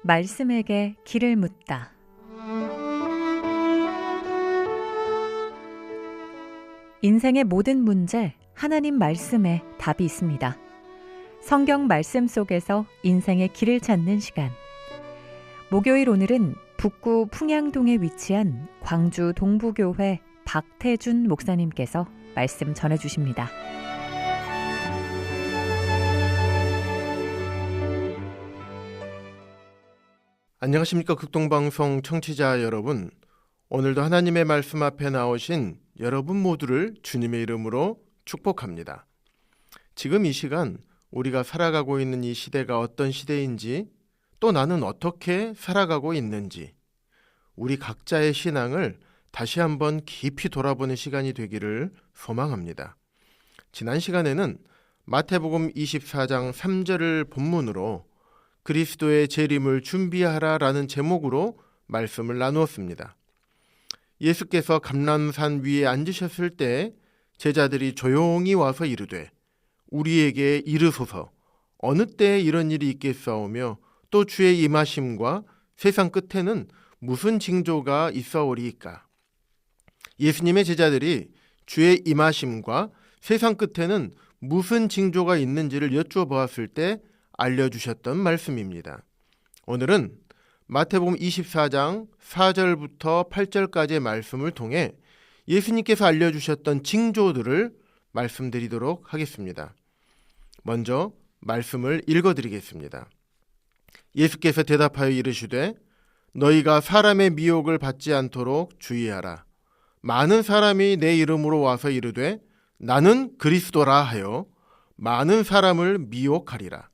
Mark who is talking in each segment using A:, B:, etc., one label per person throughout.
A: 말씀에게 길을 묻다. 인생의 모든 문제, 하나님 말씀에 답이 있습니다. 성경 말씀 속에서 인생의 길을 찾는 시간. 목요일 오늘은 북구 풍양동에 위치한 광주 동부교회 박태준 목사님께서 말씀 전해주십니다.
B: 안녕하십니까. 극동방송 청취자 여러분, 오늘도 하나님의 말씀 앞에 나오신 여러분 모두를 주님의 이름으로 축복합니다. 지금 이 시간 우리가 살아가고 있는 이 시대가 어떤 시대인지, 또 나는 어떻게 살아가고 있는지, 우리 각자의 신앙을 다시 한번 깊이 돌아보는 시간이 되기를 소망합니다. 지난 시간에는 마태복음 24장 3절을 본문으로 그리스도의 재림을 준비하라라는 제목으로 말씀을 나누었습니다. 예수께서 감람산 위에 앉으셨을 때 제자들이 조용히 와서 이르되 우리에게 이르소서 어느 때에 이런 일이 있겠사오며 또 주의 임하심과 세상 끝에는 무슨 징조가 있사오리이까. 예수님의 제자들이 주의 임하심과 세상 끝에는 무슨 징조가 있는지를 여쭈어 보았을 때 알려주셨던 말씀입니다. 오늘은 마태복음 24장 4절부터 8절까지의 말씀을 통해 예수님께서 알려주셨던 징조들을 말씀드리도록 하겠습니다. 먼저 말씀을 읽어드리겠습니다. 예수께서 대답하여 이르시되 너희가 사람의 미혹을 받지 않도록 주의하라. 많은 사람이 내 이름으로 와서 이르되 나는 그리스도라 하여 많은 사람을 미혹하리라.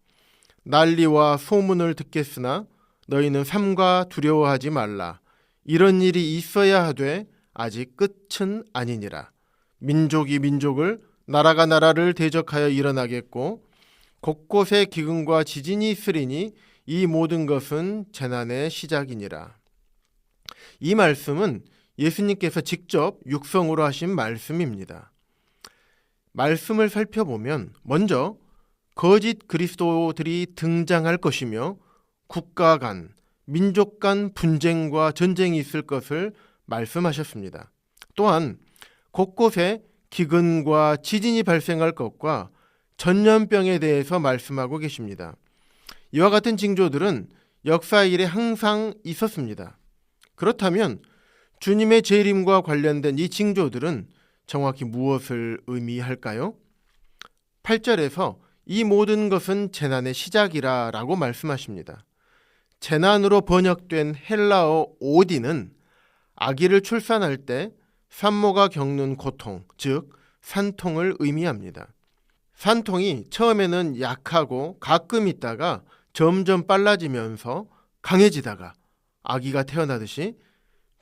B: 난리와 소문을 듣겠으나 너희는 삼가 두려워하지 말라. 이런 일이 있어야 하되 아직 끝은 아니니라. 민족이 민족을, 나라가 나라를 대적하여 일어나겠고 곳곳에 기근과 지진이 있으리니 이 모든 것은 재난의 시작이니라. 이 말씀은 예수님께서 직접 육성으로 하신 말씀입니다. 말씀을 살펴보면 먼저 거짓 그리스도들이 등장할 것이며 국가 간, 민족 간 분쟁과 전쟁이 있을 것을 말씀하셨습니다. 또한 곳곳에 기근과 지진이 발생할 것과 전염병에 대해서 말씀하고 계십니다. 이와 같은 징조들은 역사 일에 항상 있었습니다. 그렇다면 주님의 재림과 관련된 이 징조들은 정확히 무엇을 의미할까요? 8절에서 이 모든 것은 재난의 시작이라 라고 말씀하십니다. 재난으로 번역된 헬라어 오디는 아기를 출산할 때 산모가 겪는 고통, 즉 산통을 의미합니다. 산통이 처음에는 약하고 가끔 있다가 점점 빨라지면서 강해지다가 아기가 태어나듯이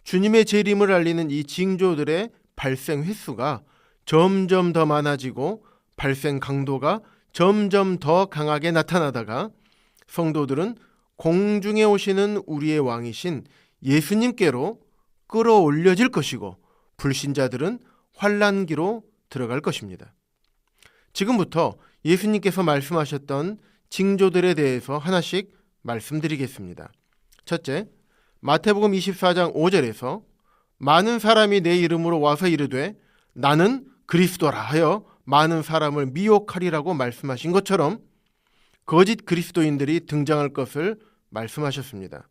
B: 주님의 재림을 알리는 이 징조들의 발생 횟수가 점점 더 많아지고 발생 강도가 점점 더 강하게 나타나다가 성도들은 공중에 오시는 우리의 왕이신 예수님께로 끌어올려질 것이고 불신자들은 환난기로 들어갈 것입니다. 지금부터 예수님께서 말씀하셨던 징조들에 대해서 하나씩 말씀드리겠습니다. 첫째, 마태복음 24장 5절에서 많은 사람이 내 이름으로 와서 이르되 나는 그리스도라 하여 많은 사람을 미혹하리라고 말씀하신 것처럼 거짓 그리스도인들이 등장할 것을 말씀하셨습니다.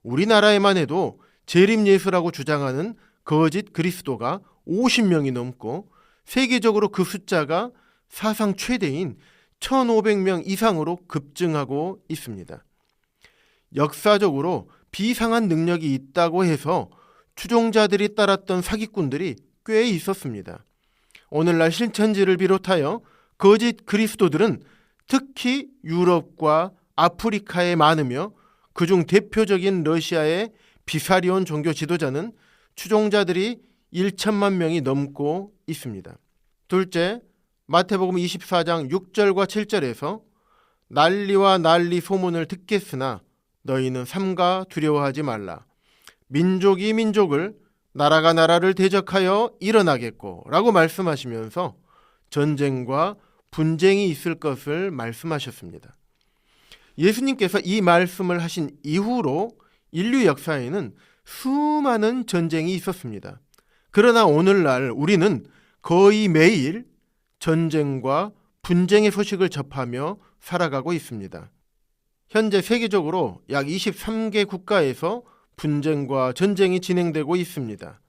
B: 우리나라에만 해도 재림 예수라고 주장하는 거짓 그리스도가 50명이 넘고 세계적으로 그 숫자가 사상 최대인 1,500명 이상으로 급증하고 있습니다. 역사적으로 비상한 능력이 있다고 해서 추종자들이 따랐던 사기꾼들이 꽤 있었습니다. 오늘날 신천지를 비롯하여 거짓 그리스도들은 특히 유럽과 아프리카에 많으며 그중 대표적인 러시아의 비사리온 종교 지도자는 추종자들이 1천만 명이 넘고 있습니다. 둘째, 마태복음 24장 6절과 7절에서 난리와 난리 소문을 듣겠으나 너희는 삼가 두려워하지 말라. 민족이 민족을, 나라가 나라를 대적하여 일어나겠고 라고 말씀하시면서 전쟁과 분쟁이 있을 것을 말씀하셨습니다. 예수님께서 이 말씀을 하신 이후로 인류 역사에는 수많은 전쟁이 있었습니다. 그러나 오늘날 우리는 거의 매일 전쟁과 분쟁의 소식을 접하며 살아가고 있습니다. 현재 세계적으로 약 23개 국가에서 분쟁과 전쟁이 진행되고 있습니다.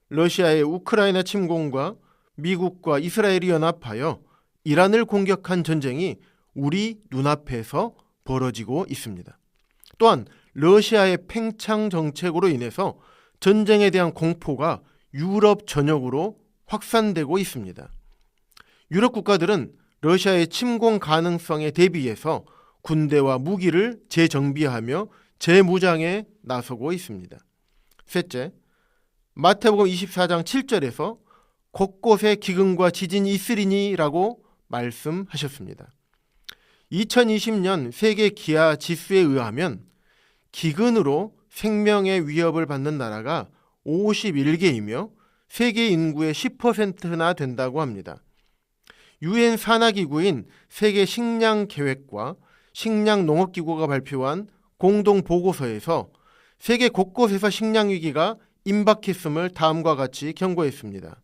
B: 러시아의 우크라이나 침공과 미국과 이스라엘이 연합하여 이란을 공격한 전쟁이 우리 눈앞에서 벌어지고 있습니다. 또한 러시아의 팽창 정책으로 인해서 전쟁에 대한 공포가 유럽 전역으로 확산되고 있습니다. 유럽 국가들은 러시아의 침공 가능성에 대비해서 군대와 무기를 재정비하며 재무장에 나서고 있습니다. 셋째, 마태복음 24장 7절에서 곳곳에 기근과 지진이 있으리니라고 말씀하셨습니다. 2020년 세계 기아 지수에 의하면 기근으로 생명의 위협을 받는 나라가 51개이며 세계 인구의 10%나 된다고 합니다. 유엔 산하기구인 세계 식량 계획과 식량 농업기구가 발표한 공동 보고서에서 세계 곳곳에서 식량 위기가 임박했음을 다음과 같이 경고했습니다.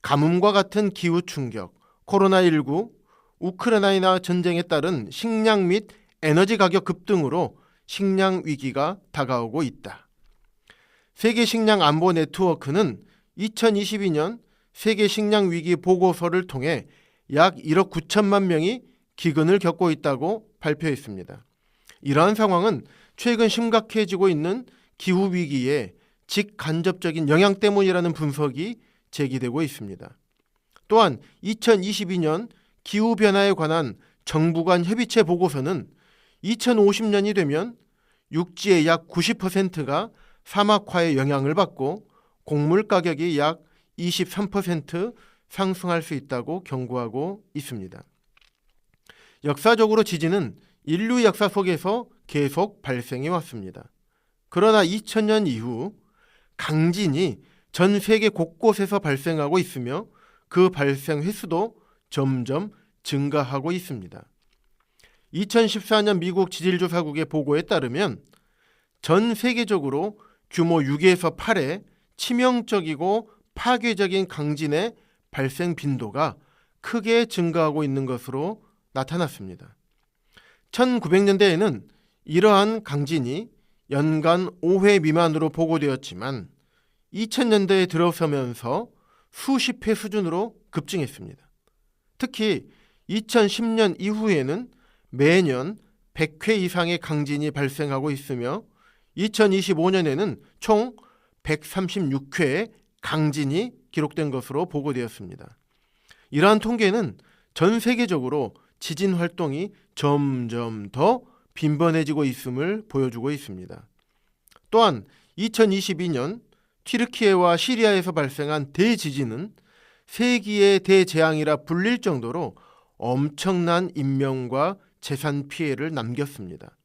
B: 가뭄과 같은 기후 충격, 코로나19, 우크라이나 전쟁에 따른 식량 및 에너지 가격 급등으로 식량 위기가 다가오고 있다. 세계 식량 안보 네트워크는 2022년 세계 식량 위기 보고서를 통해 약 1억 9천만 명이 기근을 겪고 있다고 발표했습니다. 이러한 상황은 최근 심각해지고 있는 기후 위기의 직간접적인 영향 때문이라는 분석이 제기되고 있습니다. 또한 2022년 기후변화에 관한 정부 간 협의체 보고서는 2050년이 되면 육지의 약 90%가 사막화의 영향을 받고 곡물 가격이 약 23% 상승할 수 있다고 경고하고 있습니다. 역사적으로 지진은 인류 역사 속에서 계속 발생해 왔습니다. 그러나 2000년 이후 강진이 전 세계 곳곳에서 발생하고 있으며 그 발생 횟수도 점점 증가하고 있습니다. 2014년 미국 지질조사국의 보고에 따르면 전 세계적으로 규모 6에서 8의 치명적이고 파괴적인 강진의 발생 빈도가 크게 증가하고 있는 것으로 나타났습니다. 1900년대에는 이러한 강진이 연간 5회 미만으로 보고되었지만 2000년대에 들어서면서 수십 회 수준으로 급증했습니다. 특히 2010년 이후에는 매년 100회 이상의 강진이 발생하고 있으며 2025년에는 총 136회의 강진이 기록된 것으로 보고되었습니다. 이러한 통계는 전 세계적으로 지진 활동이 점점 더 빈번해지고 있음을 보여주고 있습니다. 또한 2022년 튀르키예와 시리아에서 발생한 대지진은 세기의 대재앙이라 불릴 정도로 엄청난 인명과 재산 피해를 남겼습니다.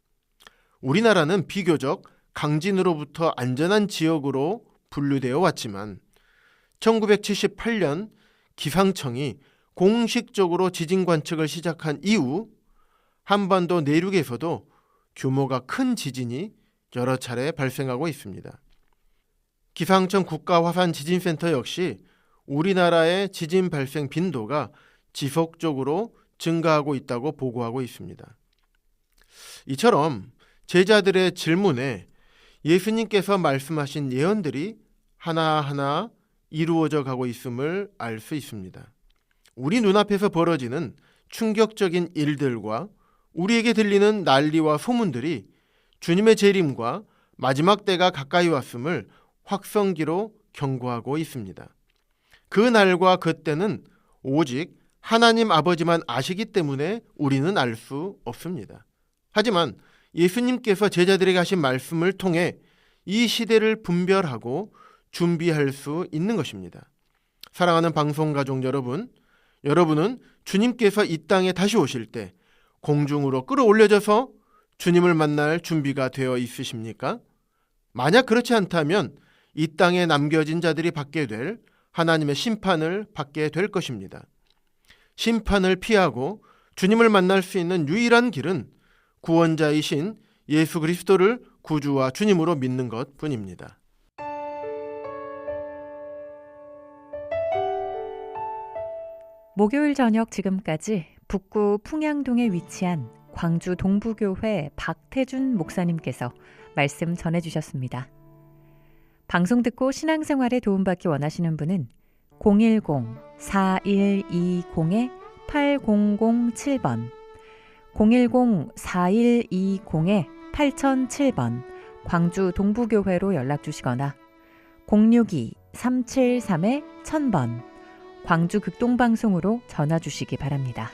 B: 우리나라는 비교적 강진으로부터 안전한 지역으로 분류되어 왔지만 1978년 기상청이 공식적으로 지진 관측을 시작한 이후 한반도 내륙에서도 규모가 큰 지진이 여러 차례 발생하고 있습니다. 기상청 국가화산지진센터 역시 우리나라의 지진 발생 빈도가 지속적으로 증가하고 있다고 보고하고 있습니다. 이처럼 제자들의 질문에 예수님께서 말씀하신 예언들이 하나하나 이루어져 가고 있음을 알 수 있습니다. 우리 눈앞에서 벌어지는 충격적인 일들과 우리에게 들리는 난리와 소문들이 주님의 재림과 마지막 때가 가까이 왔음을 확성기로 경고하고 있습니다. 그 날과 그 때는 오직 하나님 아버지만 아시기 때문에 우리는 알 수 없습니다. 하지만 예수님께서 제자들에게 하신 말씀을 통해 이 시대를 분별하고 준비할 수 있는 것입니다. 사랑하는 방송가족 여러분, 여러분은 주님께서 이 땅에 다시 오실 때 공중으로 끌어올려져서 주님을 만날 준비가 되어 있으십니까? 만약 그렇지 않다면 이 땅에 남겨진 자들이 받게 될 하나님의 심판을 받게 될 것입니다. 심판을 피하고 주님을 만날 수 있는 유일한 길은 구원자이신 예수 그리스도를 구주와 주님으로 믿는 것 뿐입니다.
A: 목요일 저녁 지금까지 북구 풍양동에 위치한 광주 동부교회 박태준 목사님께서 말씀 전해주셨습니다. 방송 듣고 신앙생활에 도움받기 원하시는 분은 010-4120-8007번 010-4120-8007번 광주 동부교회로 연락주시거나 062-373-1000번 광주 극동방송으로 전화주시기 바랍니다.